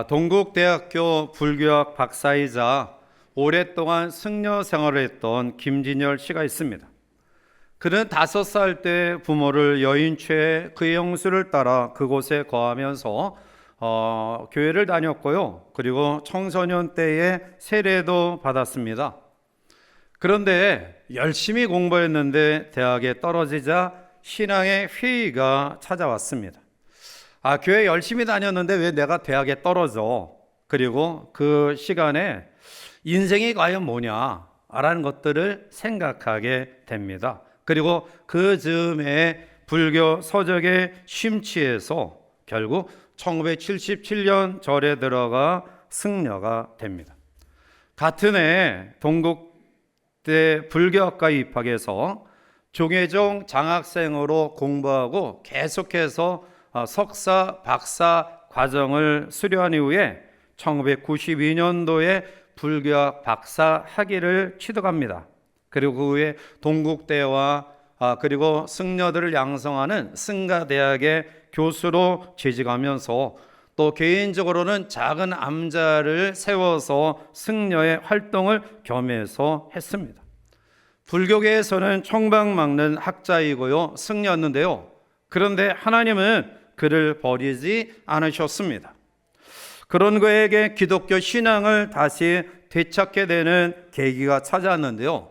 동국대학교 불교학 박사이자 오랫동안 승려 생활을 했던 김진열 씨가 있습니다. 그는 5살 때 부모를 여인취해 그의 형수를 따라 그곳에 거하면서 교회를 다녔고요. 그리고 청소년 때에 세례도 받았습니다. 그런데 열심히 공부했는데 대학에 떨어지자 신앙의 회의가 찾아왔습니다. 교회 열심히 다녔는데 왜 내가 대학에 떨어져? 그리고 그 시간에 인생이 과연 뭐냐라는 것들을 생각하게 됩니다. 그리고 그 즈음에 불교 서적에 심취해서 결국 1977년 절에 들어가 승려가 됩니다. 같은 해 동국대 불교학과에 입학해서 종회종 장학생으로 공부하고 계속해서 석사, 박사 과정을 수료한 이후에 1992년도에 불교학 박사 학위를 취득합니다. 그리고 그 후에 동국대와 그리고 승려들을 양성하는 승가대학의 교수로 재직하면서 또 개인적으로는 작은 암자를 세워서 승려의 활동을 겸해서 했습니다. 불교계에서는 총박막는 학자이고요, 승려였는데요. 그런데 하나님은 그를 버리지 않으셨습니다. 그런 그에게 기독교 신앙을 다시 되찾게 되는 계기가 찾아왔는데요.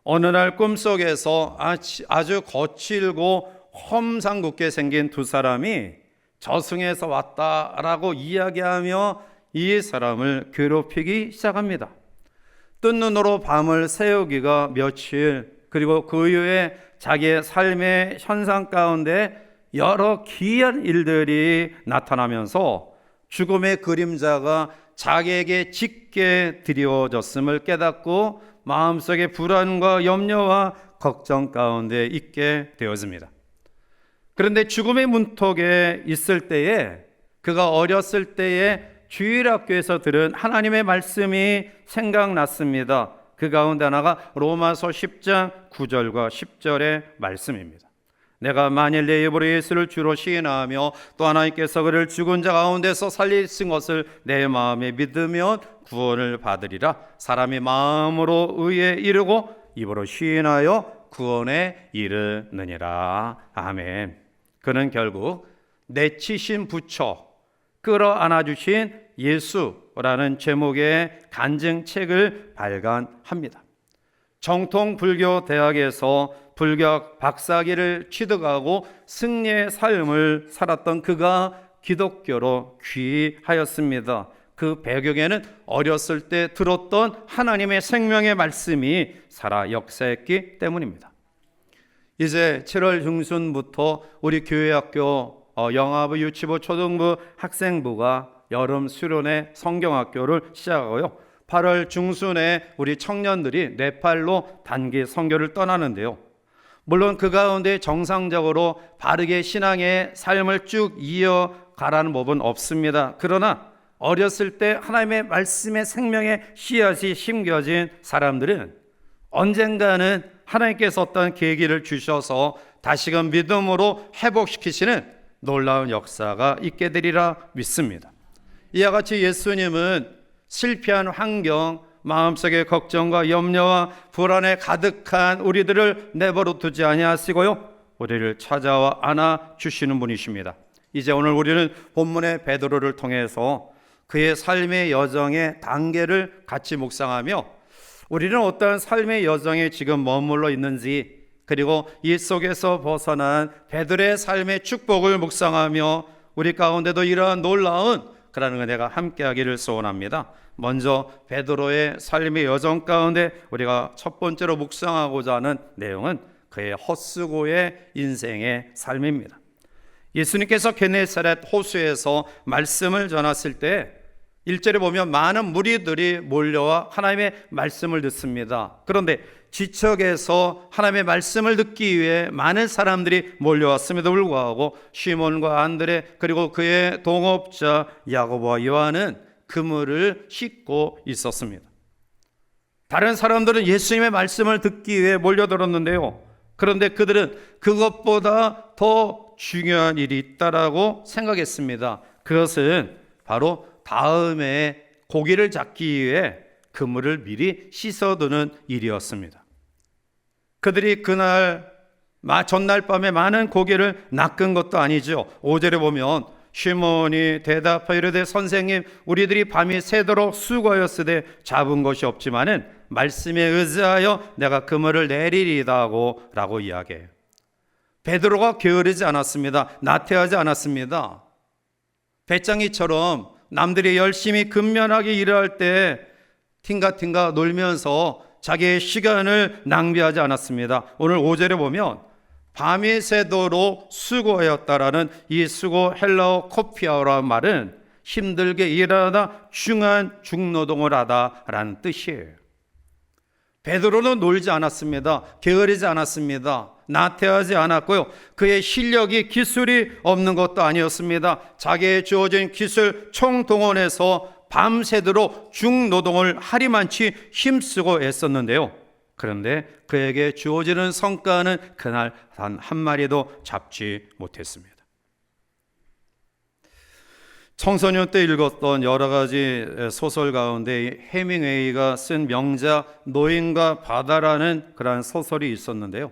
어느 날 꿈속에서 아주 거칠고 험상궂게 생긴 두 사람이 저승에서 왔다라고 이야기하며 이 사람을 괴롭히기 시작합니다. 뜬 눈으로 밤을 새우기가 며칠, 그리고 그 이후에 자기의 삶의 현상 가운데 여러 기이한 일들이 나타나면서 죽음의 그림자가 자기에게 짙게 드리워졌음을 깨닫고 마음속에 불안과 염려와 걱정 가운데 있게 되었습니다. 그런데 죽음의 문턱에 있을 때에 그가 어렸을 때에 주일학교에서 들은 하나님의 말씀이 생각났습니다. 그 가운데 하나가 로마서 10장 9절과 10절의 말씀입니다. 내가 만일 내 입으로 예수를 주로 시인하며 또 하나님께서 그를 죽은 자 가운데서 살리신 것을 내 마음에 믿으면 구원을 받으리라. 사람이 마음으로 의에 이르고 입으로 시인하여 구원에 이르느니라. 아멘. 그는 결국 내치신 부처, 끌어안아 주신 예수라는 제목의 간증책을 발간합니다. 정통 불교 대학에서 불교학 박사학위를 취득하고 승려의 삶을 살았던 그가 기독교로 귀하였습니다. 그 배경에는 어렸을 때 들었던 하나님의 생명의 말씀이 살아 역사했기 때문입니다. 이제 7월 중순부터 우리 교회학교 영아부, 유치부, 초등부 학생부가 여름 수련회 성경학교를 시작하고요. 8월 중순에 우리 청년들이 네팔로 단기 선교를 떠나는데요. 물론 그 가운데 정상적으로 바르게 신앙의 삶을 쭉 이어가라는 법은 없습니다. 그러나 어렸을 때 하나님의 말씀의 생명의 씨앗이 심겨진 사람들은 언젠가는 하나님께서 어떤 계기를 주셔서 다시금 믿음으로 회복시키시는 놀라운 역사가 있게 되리라 믿습니다. 이와 같이 예수님은 실패한 환경, 마음속의 걱정과 염려와 불안에 가득한 우리들을 내버려 두지 아니하시고요, 우리를 찾아와 안아 주시는 분이십니다. 이제 오늘 우리는 본문의 베드로를 통해서 그의 삶의 여정의 단계를 같이 묵상하며 우리는 어떠한 삶의 여정에 지금 머물러 있는지, 그리고 이 속에서 벗어난 베드로의 삶의 축복을 묵상하며 우리 가운데도 이러한 놀라운 그러한 은혜가 함께하기를 소원합니다. 먼저 베드로의 삶의 여정 가운데 우리가 첫 번째로 묵상하고자 하는 내용은 그의 헛수고의 인생의 삶입니다. 예수님께서 게네사렛 호수에서 말씀을 전하실 때 1절에 보면 많은 무리들이 몰려와 하나님의 말씀을 듣습니다. 그런데 지척에서 하나님의 말씀을 듣기 위해 많은 사람들이 몰려왔음에도 불구하고 시몬과 안드레 그리고 그의 동업자 야고보와 요한은 그물을 씻고 있었습니다. 다른 사람들은 예수님의 말씀을 듣기 위해 몰려들었는데요. 그런데 그들은 그것보다 더 중요한 일이 있다라고 생각했습니다. 그것은 바로 다음에 고기를 잡기 위해 그물을 미리 씻어두는 일이었습니다. 그들이 그날 전날 밤에 많은 고기를 낚은 것도 아니죠. 5절에 보면 시몬이 대답하여 이르되 선생님 우리들이 밤이 새도록 수고하였으되 잡은 것이 없지만은 말씀에 의지하여 내가 그물을 내리리다 라고 이야기해요. 베드로가 게으르지 않았습니다. 나태하지 않았습니다. 배짱이처럼 남들이 열심히 근면하게 일을 할 때 팅가팅가 놀면서 자기의 시간을 낭비하지 않았습니다. 오늘 5절에 보면 밤이 새도록 수고하였다라는 이 수고 헬라어 코피아라는 말은 힘들게 일하다 중한 중노동을 하다라는 뜻이에요. 베드로는 놀지 않았습니다. 게으르지 않았습니다. 나태하지 않았고요. 그의 실력이 기술이 없는 것도 아니었습니다. 자기의 주어진 기술 총동원해서 밤새도록 중노동을 하리만치 힘쓰고 애썼는데요. 그런데 그에게 주어지는 성과는 그날 단 한 마리도 잡지 못했습니다. 청소년 때 읽었던 여러 가지 소설 가운데 해밍웨이가 쓴 명작 노인과 바다라는 그러한 소설이 있었는데요.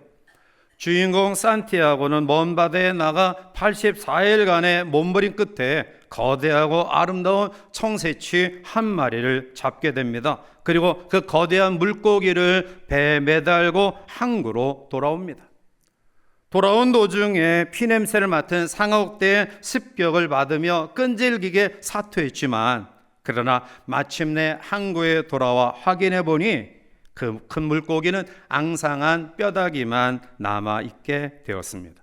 주인공 산티아고는 먼 바다에 나가 84일간의 몸부림 끝에 거대하고 아름다운 청새치 한 마리를 잡게 됩니다. 그리고 그 거대한 물고기를 배에 매달고 항구로 돌아옵니다. 돌아온 도중에 피냄새를 맡은 상어떼의 습격을 받으며 끈질기게 사투했지만 그러나 마침내 항구에 돌아와 확인해 보니 그 큰 물고기는 앙상한 뼈다귀만 남아있게 되었습니다.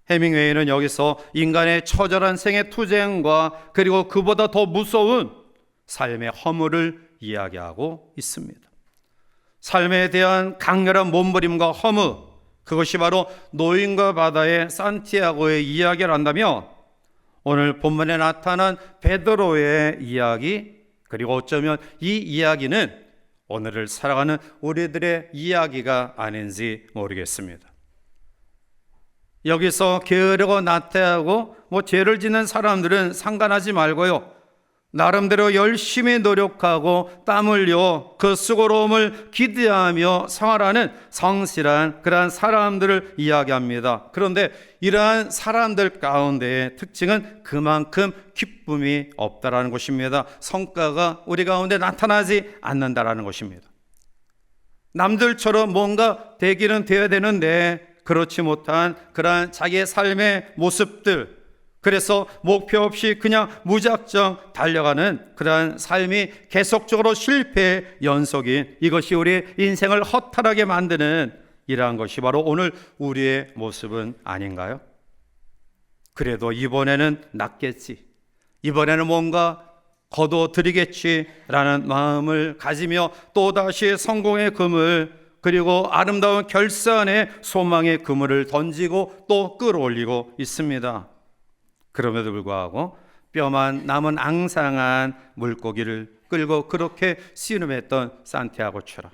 해밍웨이는 여기서 인간의 처절한 생의 투쟁과 그리고 그보다 더 무서운 삶의 허물을 이야기하고 있습니다. 삶에 대한 강렬한 몸부림과 허무, 그것이 바로 노인과 바다의 산티아고의 이야기를 한다면 오늘 본문에 나타난 베드로의 이야기, 그리고 어쩌면 이 이야기는 오늘을 살아가는 우리들의 이야기가 아닌지 모르겠습니다. 여기서 게으르고 나태하고 죄를 짓는 사람들은 상관하지 말고요, 나름대로 열심히 노력하고 땀 흘려 그 수고로움을 기대하며 생활하는 성실한 그러한 사람들을 이야기합니다. 그런데 이러한 사람들 가운데의 특징은 그만큼 기쁨이 없다라는 것입니다. 성과가 우리 가운데 나타나지 않는다라는 것입니다. 남들처럼 뭔가 되기는 되어야 되는데 그렇지 못한 그러한 자기의 삶의 모습들, 그래서 목표 없이 그냥 무작정 달려가는 그러한 삶이 계속적으로 실패의 연속인, 이것이 우리의 인생을 허탈하게 만드는 이러한 것이 바로 오늘 우리의 모습은 아닌가요? 그래도 이번에는 낫겠지, 이번에는 뭔가 거둬들이겠지라는 마음을 가지며 또다시 성공의 그물, 그리고 아름다운 결산의 소망의 그물을 던지고 또 끌어올리고 있습니다. 그럼에도 불구하고 뼈만 남은 앙상한 물고기를 끌고 그렇게 씨름했던 산티아고처럼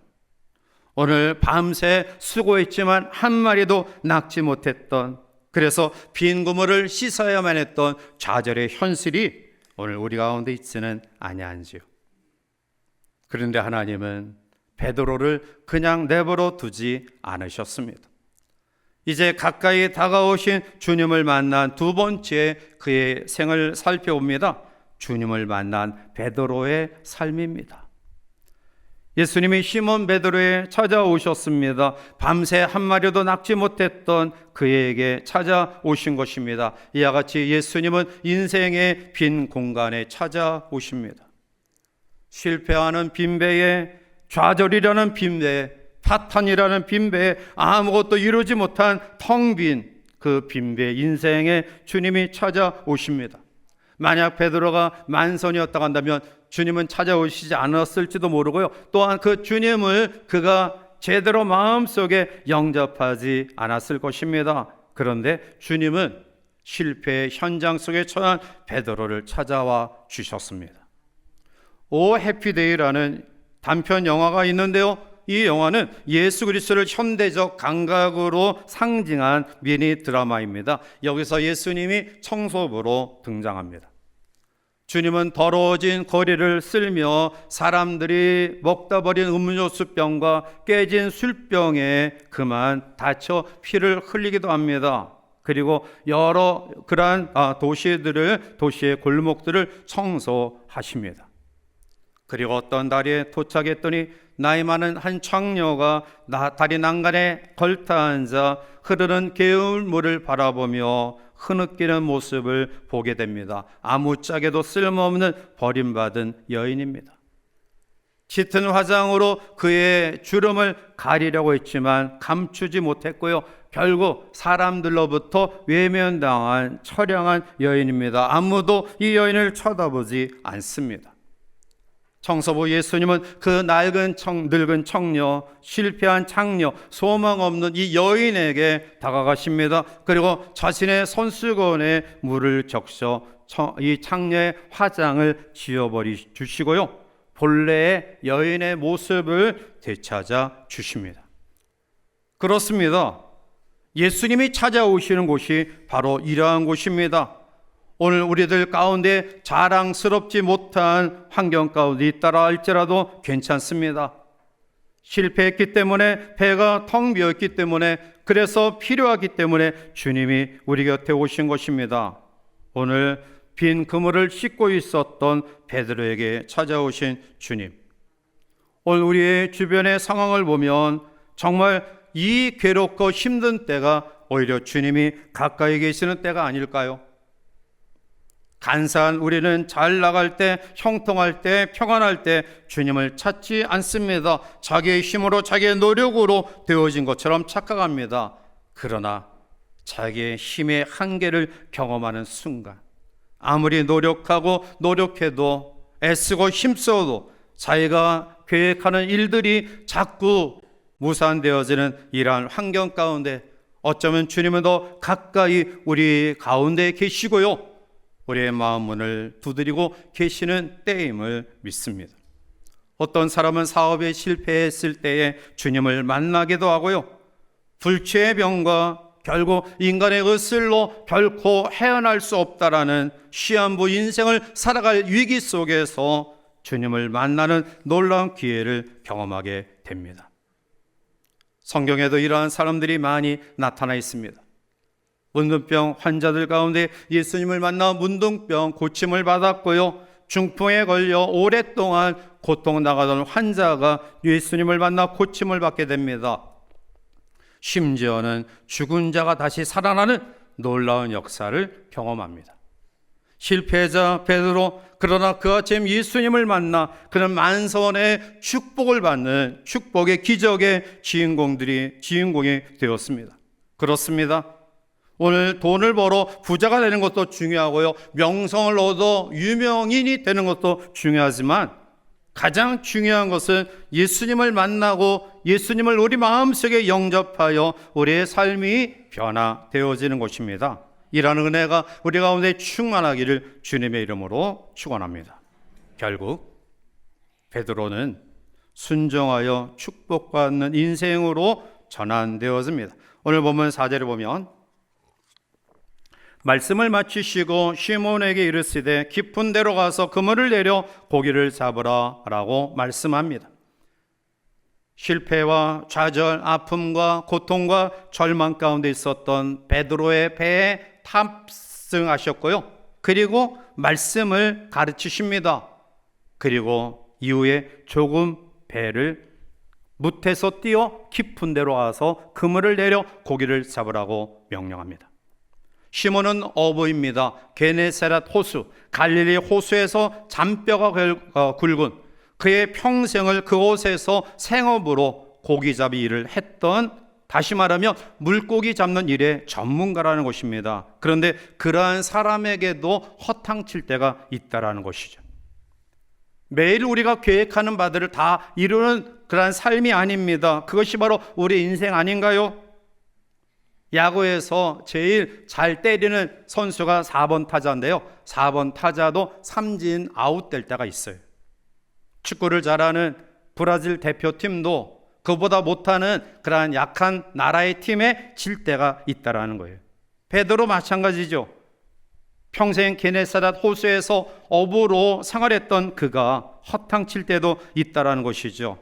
오늘 밤새 수고했지만 한 마리도 낚지 못했던, 그래서 빈 그물을 씻어야만 했던 좌절의 현실이 오늘 우리 가운데 있지는 아니한지요. 그런데 하나님은 베드로를 그냥 내버려 두지 않으셨습니다. 이제 가까이 다가오신 주님을 만난 두 번째 그의 생을 살펴봅니다. 주님을 만난 베드로의 삶입니다. 예수님이 시몬 베드로에 찾아오셨습니다. 밤새 한 마리도 낚지 못했던 그에게 찾아오신 것입니다. 이와 같이 예수님은 인생의 빈 공간에 찾아오십니다. 실패하는 빈배에, 좌절이라는 빈배에, 파탄이라는 빈배에, 아무것도 이루지 못한 텅 빈 그 빈배 인생에 주님이 찾아오십니다. 만약 베드로가 만선이었다고 한다면 주님은 찾아오시지 않았을지도 모르고요, 또한 그 주님을 그가 제대로 마음속에 영접하지 않았을 것입니다. 그런데 주님은 실패의 현장 속에 처한 베드로를 찾아와 주셨습니다. 오 해피데이라는 단편 영화가 있는데요, 이 영화는 예수 그리스도를 현대적 감각으로 상징한 미니 드라마입니다. 여기서 예수님이 청소부로 등장합니다. 주님은 더러워진 거리를 쓸며 사람들이 먹다 버린 음료수병과 깨진 술병에 그만 다쳐 피를 흘리기도 합니다. 그리고 여러 그러한 도시의 골목들을 청소하십니다. 그리고 어떤 다리에 도착했더니 나이 많은 한 창녀가 다리 난간에 걸터 앉아 흐르는 개울물을 바라보며 흐느끼는 모습을 보게 됩니다. 아무짝에도 쓸모없는 버림받은 여인입니다. 짙은 화장으로 그의 주름을 가리려고 했지만 감추지 못했고요. 결국 사람들로부터 외면당한 처량한 여인입니다. 아무도 이 여인을 쳐다보지 않습니다. 청소부 예수님은 그 늙은 청녀, 실패한 창녀, 소망 없는 이 여인에게 다가가십니다. 그리고 자신의 손수건에 물을 적셔 이 창녀의 화장을 지워버리 주시고요, 본래의 여인의 모습을 되찾아 주십니다. 그렇습니다. 예수님이 찾아오시는 곳이 바로 이러한 곳입니다. 오늘 우리들 가운데 자랑스럽지 못한 환경 가운데 있다라 할지라도 괜찮습니다. 실패했기 때문에, 배가 텅 비었기 때문에, 그래서 필요하기 때문에 주님이 우리 곁에 오신 것입니다. 오늘 빈 그물을 씻고 있었던 베드로에게 찾아오신 주님, 오늘 우리의 주변의 상황을 보면 정말 이 괴롭고 힘든 때가 오히려 주님이 가까이 계시는 때가 아닐까요? 간사한 우리는 잘 나갈 때, 형통할 때, 평안할 때 주님을 찾지 않습니다. 자기의 힘으로, 자기의 노력으로 되어진 것처럼 착각합니다. 그러나 자기의 힘의 한계를 경험하는 순간, 아무리 노력해도 애쓰고 힘써도 자기가 계획하는 일들이 자꾸 무산되어지는 이러한 환경 가운데 어쩌면 주님은 더 가까이 우리 가운데 계시고요, 우리의 마음 문을 두드리고 계시는 때임을 믿습니다. 어떤 사람은 사업에 실패했을 때에 주님을 만나기도 하고요, 불치의 병과 결국 인간의 의술로 결코 헤어날 수 없다라는 시한부 인생을 살아갈 위기 속에서 주님을 만나는 놀라운 기회를 경험하게 됩니다. 성경에도 이러한 사람들이 많이 나타나 있습니다. 문둥병 환자들 가운데 예수님을 만나 문둥병 고침을 받았고요, 중풍에 걸려 오랫동안 고통나가던 환자가 예수님을 만나 고침을 받게 됩니다. 심지어는 죽은 자가 다시 살아나는 놀라운 역사를 경험합니다. 실패자 베드로, 그러나 그 아침 예수님을 만나 그는 만선의 축복을 받는 축복의 기적의 주인공이 되었습니다. 그렇습니다. 오늘 돈을 벌어 부자가 되는 것도 중요하고요, 명성을 얻어 유명인이 되는 것도 중요하지만 가장 중요한 것은 예수님을 만나고 예수님을 우리 마음속에 영접하여 우리의 삶이 변화되어지는 것입니다. 이라는 은혜가 우리 가운데 충만하기를 주님의 이름으로 축원합니다. 결국 베드로는 순종하여 축복받는 인생으로 전환되어집니다. 오늘 본문 4절을 보면, 말씀을 마치시고 시몬에게 이르시되 깊은 데로 가서 그물을 내려 고기를 잡으라 라고 말씀합니다. 실패와 좌절, 아픔과 고통과 절망 가운데 있었던 베드로의 배에 탑승하셨고요, 그리고 말씀을 가르치십니다. 그리고 이후에 조금 배를 무태서 띄어 깊은 데로 가서 그물을 내려 고기를 잡으라고 명령합니다. 시몬은 어부입니다. 게네사렛 호수, 갈릴리 호수에서 잔뼈가 굵은 그의 평생을 그곳에서 생업으로 고기잡이 일을 했던, 다시 말하면 물고기 잡는 일의 전문가라는 것입니다. 그런데 그러한 사람에게도 허탕칠 때가 있다라는 것이죠. 매일 우리가 계획하는 바들을 다 이루는 그러한 삶이 아닙니다. 그것이 바로 우리 인생 아닌가요? 야구에서 제일 잘 때리는 선수가 4번 타자인데요, 4번 타자도 삼진 아웃될 때가 있어요. 축구를 잘하는 브라질 대표팀도 그보다 못하는 그러한 약한 나라의 팀에 질 때가 있다라는 거예요. 베드로 마찬가지죠. 평생 게네사렛 호수에서 어부로 생활했던 그가 허탕칠 때도 있다라는 것이죠.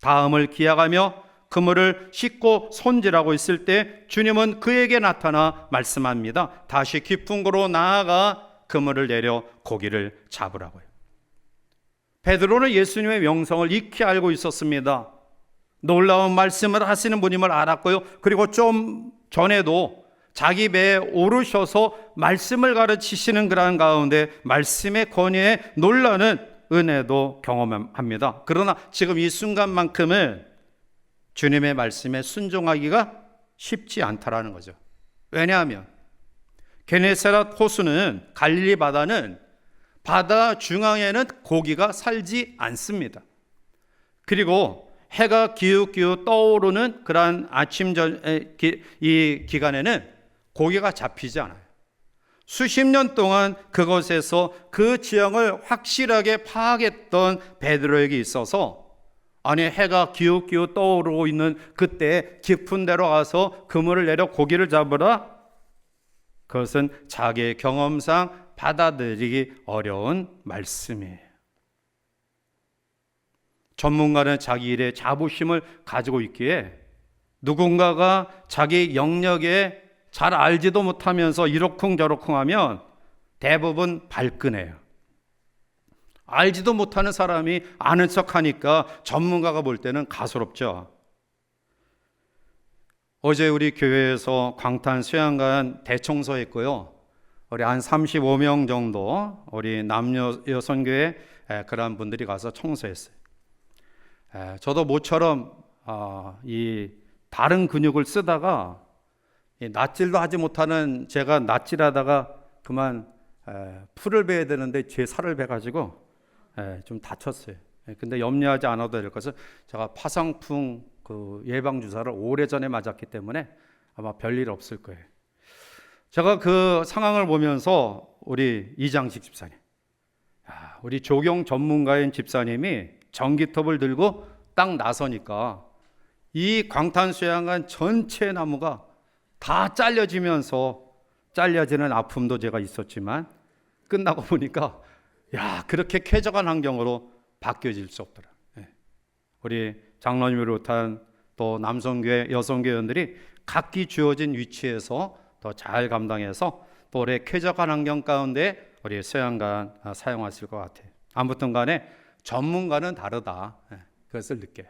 다음을 기약하며 그물을 씻고 손질하고 있을 때 주님은 그에게 나타나 말씀합니다. 다시 깊은 곳으로 나아가 그물을 내려 고기를 잡으라고요. 베드로는 예수님의 명성을 익히 알고 있었습니다. 놀라운 말씀을 하시는 분임을 알았고요. 그리고 좀 전에도 자기 배에 오르셔서 말씀을 가르치시는 그러한 가운데 말씀의 권위에 놀라는 은혜도 경험합니다. 그러나 지금 이 순간만큼은 주님의 말씀에 순종하기가 쉽지 않다라는 거죠. 왜냐하면 게네사렛 호수는, 갈릴리 바다는 바다 중앙에는 고기가 살지 않습니다. 그리고 해가 기웃기웃 떠오르는 그러한 이 기간에는 고기가 잡히지 않아요. 수십 년 동안 그것에서 그 지형을 확실하게 파악했던 베드로에게 있어서, 아니 해가 기웃기웃 떠오르고 있는 그때 깊은 데로 가서 그물을 내려 고기를 잡으라, 그것은 자기의 경험상 받아들이기 어려운 말씀이에요. 전문가는 자기 일에 자부심을 가지고 있기에 누군가가 자기 영역에 잘 알지도 못하면서 이러쿵저러쿵 하면 대부분 발끈해요. 알지도 못하는 사람이 아는 척하니까 전문가가 볼 때는 가소롭죠. 어제 우리 교회에서 광탄 수양관 대청소했고요. 우리 한 35명 정도 우리 남녀 여성교회 그런 분들이 가서 청소했어요. 저도 모처럼 이 다른 근육을 쓰다가 낫질도 하지 못하는 제가 낫질하다가 그만 풀을 베야 되는데 제 살을 베가지고 좀 다쳤어요. 근데 염려하지 않아도 될 것은 제가 파상풍 그 예방 주사를 오래전에 맞았기 때문에 아마 별일 없을 거예요. 제가 그 상황을 보면서 우리 이장식 집사님, 우리 조경 전문가인 집사님이 전기톱을 들고 딱 나서니까 이 광탄수양관 전체 나무가 다 잘려지면서, 잘려지는 아픔도 제가 있었지만 끝나고 보니까 그렇게 쾌적한 환경으로 바뀌어질 수 없더라. 우리 장로님을 비롯한 또 남성교회, 여성교회원들이 각기 주어진 위치에서 더 잘 감당해서 또 올해 쾌적한 환경 가운데 우리 수양관 사용하실 것 같아요. 아무튼 간에 전문가는 다르다, 그것을 느껴요.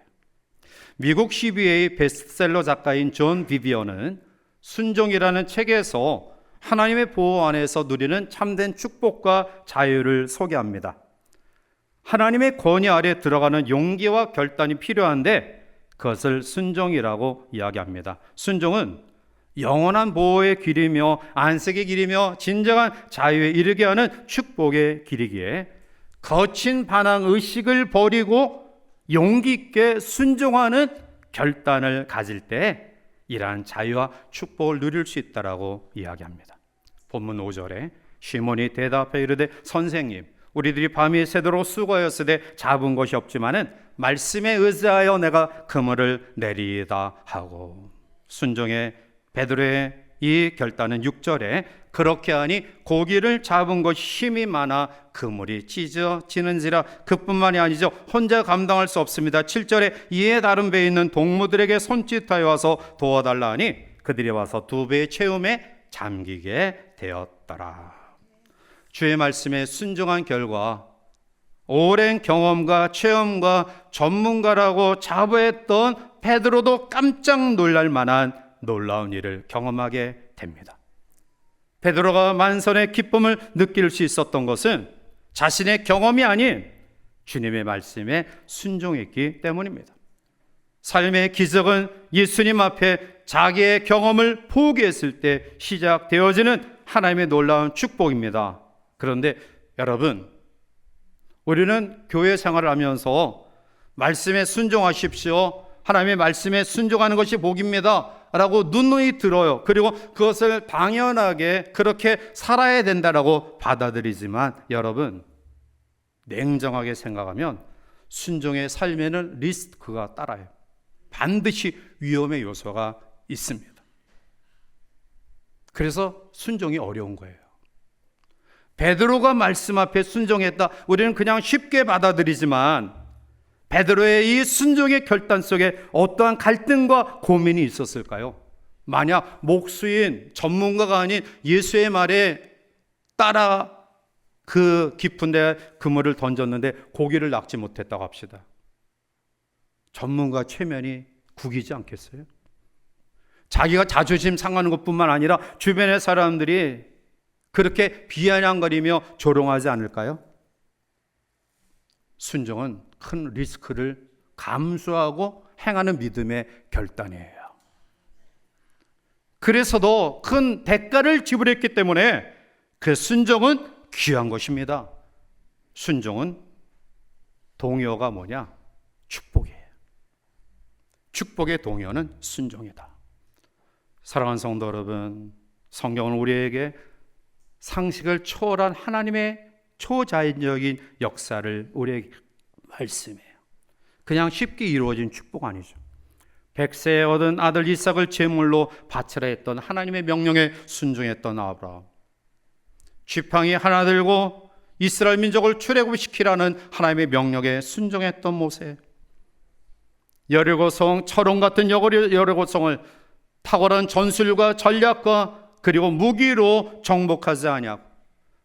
미국 CBA 베스트셀러 작가인 존 비비언은 순종이라는 책에서 하나님의 보호 안에서 누리는 참된 축복과 자유를 소개합니다. 하나님의 권위 아래 들어가는 용기와 결단이 필요한데 그것을 순종이라고 이야기합니다. 순종은 영원한 보호의 길이며 안식의 길이며 진정한 자유에 이르게 하는 축복의 길이기에 거친 반항 의식을 버리고 용기 있게 순종하는 결단을 가질 때 이러한 자유와 축복을 누릴 수 있다라고 이야기합니다. 본문 5절에 시몬이 대답해 이르되 선생님, 우리들이 밤이 새도록 수고하였으되 잡은 것이 없지만은 말씀에 의지하여 내가 그물을 내리다 하고, 순종의 베드로의 이 결단은 6절에 그렇게 하니 고기를 잡은 것이 힘이 많아 그물이 찢어지는지라. 그뿐만이 아니죠. 혼자 감당할 수 없습니다. 7절에 이에 다른 배에 있는 동무들에게 손짓하여 와서 도와달라 하니 그들이 와서 두 배의 채움에 잠기게 되었더라. 주의 말씀에 순종한 결과 오랜 경험과 체험과 전문가라고 자부했던 베드로도 깜짝 놀랄 만한 놀라운 일을 경험하게 됩니다. 베드로가 만선의 기쁨을 느낄 수 있었던 것은 자신의 경험이 아닌 주님의 말씀에 순종했기 때문입니다. 삶의 기적은 예수님 앞에 자기의 경험을 포기했을 때 시작되어지는 하나님의 놀라운 축복입니다. 그런데 여러분, 우리는 교회 생활을 하면서 말씀에 순종하십시오, 하나님의 말씀에 순종하는 것이 복입니다 라고 누누이 들어요. 그리고 그것을 당연하게 그렇게 살아야 된다라고 받아들이지만 여러분, 냉정하게 생각하면 순종의 삶에는 리스크가 따라요. 반드시 위험의 요소가 있습니다. 그래서 순종이 어려운 거예요. 베드로가 말씀 앞에 순종했다. 우리는 그냥 쉽게 받아들이지만 베드로의 이 순종의 결단 속에 어떠한 갈등과 고민이 있었을까요? 만약 목수인 전문가가 아닌 예수의 말에 따라 그 깊은 데 그물을 던졌는데 고기를 낚지 못했다고 합시다. 전문가 체면이 구기지 않겠어요? 자기가 자존심 상하는 것뿐만 아니라 주변의 사람들이 그렇게 비아냥거리며 조롱하지 않을까요? 순종은 큰 리스크를 감수하고 행하는 믿음의 결단이에요. 그래서도 큰 대가를 지불했기 때문에 그 순종은 귀한 것입니다. 순종은 동의어가 뭐냐? 축복이에요. 축복의 동의어는 순종이다. 사랑하는 성도 여러분, 성경은 우리에게 상식을 초월한 하나님의 초자연적인 역사를 우리에게 말씀해요. 그냥 쉽게 이루어진 축복 아니죠. 100세에 얻은 아들 이삭을 제물로 바치라 했던 하나님의 명령에 순종했던 아브라함, 지팡이 하나 들고 이스라엘 민족을 출애굽시키라는 하나님의 명령에 순종했던 모세, 여리고성, 철옹 같은 여리고성을 탁월한 전술과 전략과 그리고 무기로 정복하지 아니하고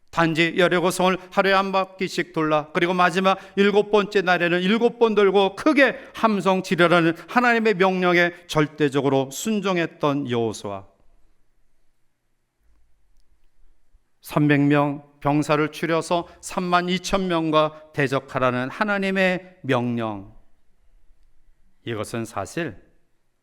단지 여리고성을 하루에 한 바퀴씩 돌라 그리고 마지막 7번째 날에는 7번 돌고 크게 함성 지르라는 하나님의 명령에 절대적으로 순종했던 여호수아, 300명 병사를 추려서 32,000명과 대적하라는 하나님의 명령, 이것은 사실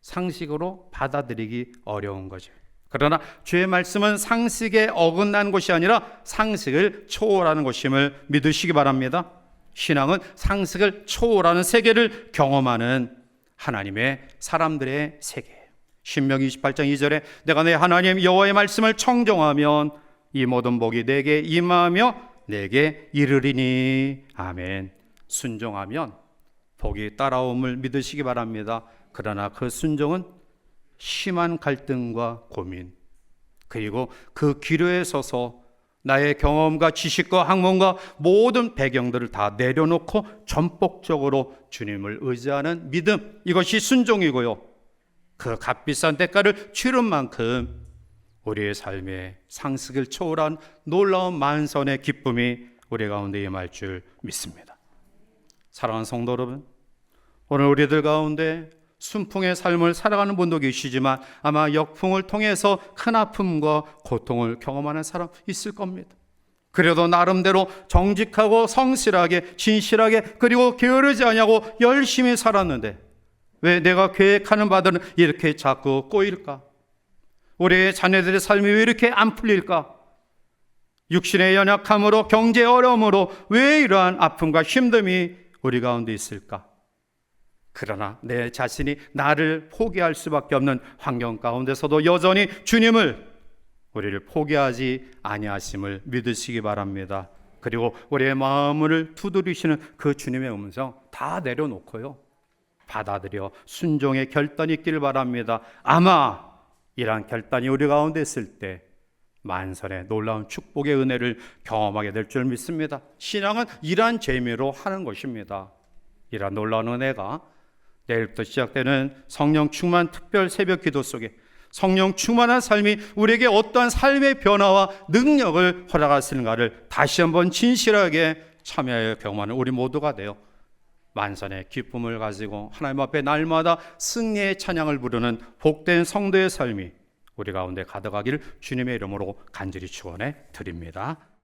상식으로 받아들이기 어려운 거죠. 그러나 주의 말씀은 상식에 어긋난 것이 아니라 상식을 초월하는 것임을 믿으시기 바랍니다. 신앙은 상식을 초월하는 세계를 경험하는 하나님의 사람들의 세계예요. 신명기 28장 2절에 내가 내 하나님 여호와의 말씀을 청정하면 이 모든 복이 내게 임하며 내게 이르리니. 아멘. 순종하면 복이 따라옴을 믿으시기 바랍니다. 그러나 그 순종은 심한 갈등과 고민, 그리고 그 기로에 서서 나의 경험과 지식과 학문과 모든 배경들을 다 내려놓고 전폭적으로 주님을 의지하는 믿음, 이것이 순종이고요. 그 값비싼 대가를 치른 만큼 우리의 삶에 상식을 초월한 놀라운 만선의 기쁨이 우리 가운데 임할 줄 믿습니다. 사랑하는 성도 여러분, 오늘 우리들 가운데 순풍의 삶을 살아가는 분도 계시지만 아마 역풍을 통해서 큰 아픔과 고통을 경험하는 사람 있을 겁니다. 그래도 나름대로 정직하고 성실하게 진실하게 그리고 게으르지 않냐고 열심히 살았는데 왜 내가 계획하는 바들은 이렇게 자꾸 꼬일까? 우리의 자녀들의 삶이 왜 이렇게 안 풀릴까? 육신의 연약함으로 경제의 어려움으로 왜 이러한 아픔과 힘듦이 우리 가운데 있을까? 그러나 내 자신이 나를 포기할 수밖에 없는 환경 가운데서도 여전히 주님을, 우리를 포기하지 아니하심을 믿으시기 바랍니다. 그리고 우리의 마음을 두드리시는 그 주님의 음성 다 내려놓고요, 받아들여 순종의 결단이 있기를 바랍니다. 아마 이러한 결단이 우리 가운데 있을 때 만선의 놀라운 축복의 은혜를 경험하게 될 줄 믿습니다. 신앙은 이러한 재미로 하는 것입니다. 이러한 놀라운 은혜가 내일부터 시작되는 성령 충만 특별 새벽 기도 속에 성령 충만한 삶이 우리에게 어떠한 삶의 변화와 능력을 허락하시는가를 다시 한번 진실하게 참여하여 경험하는 우리 모두가 되어 만선의 기쁨을 가지고 하나님 앞에 날마다 승리의 찬양을 부르는 복된 성도의 삶이 우리 가운데 가득하기를 주님의 이름으로 간절히 축원해 드립니다.